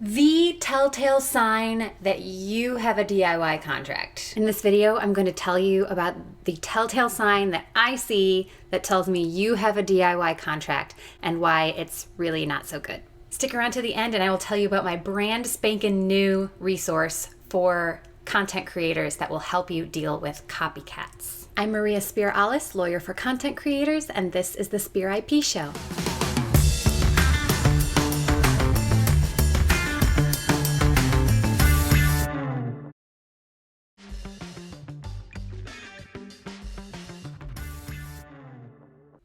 The telltale sign that you have a DIY contract. In this video, I'm going to tell you about the telltale sign that I see that tells me you have a DIY contract and why it's really not so good. Stick around to the end and I will tell you about my brand spanking new resource for content creators that will help you deal with copycats. I'm Maria Spear-Allis, lawyer for content creators, and this is the Spear IP Show.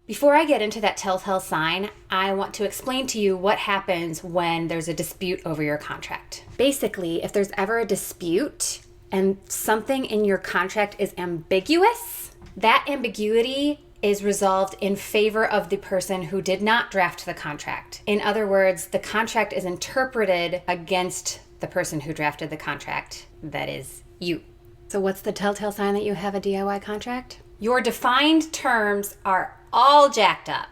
Before I get into that telltale sign, I want to explain to you what happens when there's a dispute over your contract. Basically, if there's ever a dispute and something in your contract is ambiguous, that ambiguity is resolved in favor of the person who did not draft the contract. In other words, the contract is interpreted against the person who drafted the contract, that is, you. So what's the telltale sign that you have a DIY contract? Your defined terms are all jacked up.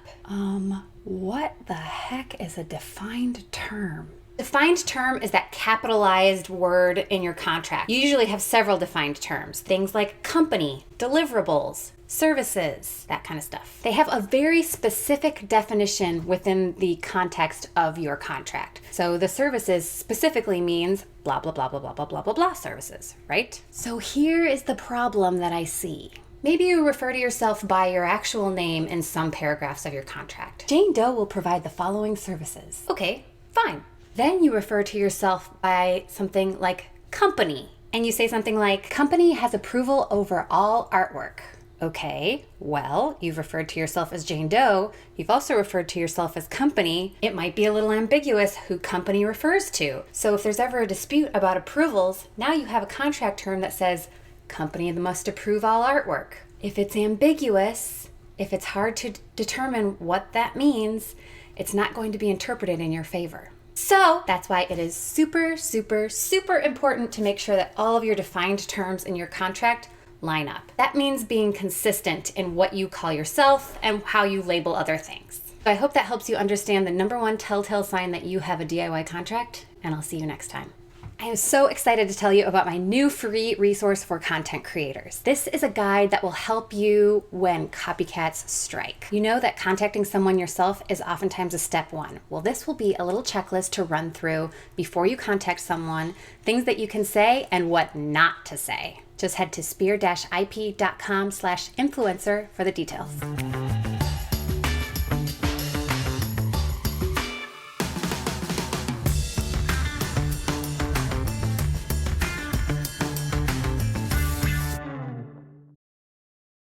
What the heck is a defined term? Defined term is that capitalized word in your contract. You usually have several defined terms, things like company, deliverables, services, that kind of stuff. They have a very specific definition within the context of your contract. So the services specifically means blah, blah, blah, blah, blah, blah, blah, blah, blah services, right? So here is the problem that I see. Maybe you refer to yourself by your actual name in some paragraphs of your contract. Jane Doe will provide the following services. Okay, fine. Then you refer to yourself by something like company, and you say something like, company has approval over all artwork. Okay, well, you've referred to yourself as Jane Doe. You've also referred to yourself as company. It might be a little ambiguous who company refers to. So if there's ever a dispute about approvals, now you have a contract term that says, company must approve all artwork. If it's ambiguous, if it's hard to determine what that means, it's not going to be interpreted in your favor. So that's why it is super, super, super important to make sure that all of your defined terms in your contract line up. That means being consistent in what you call yourself and how you label other things. So I hope that helps you understand the number one telltale sign that you have a DIY contract, and I'll see you next time. I am so excited to tell you about my new free resource for content creators. This is a guide that will help you when copycats strike. You know that contacting someone yourself is oftentimes a step one. Well, this will be a little checklist to run through before you contact someone, things that you can say and what not to say. Just head to spear-ip.com/influencer for the details.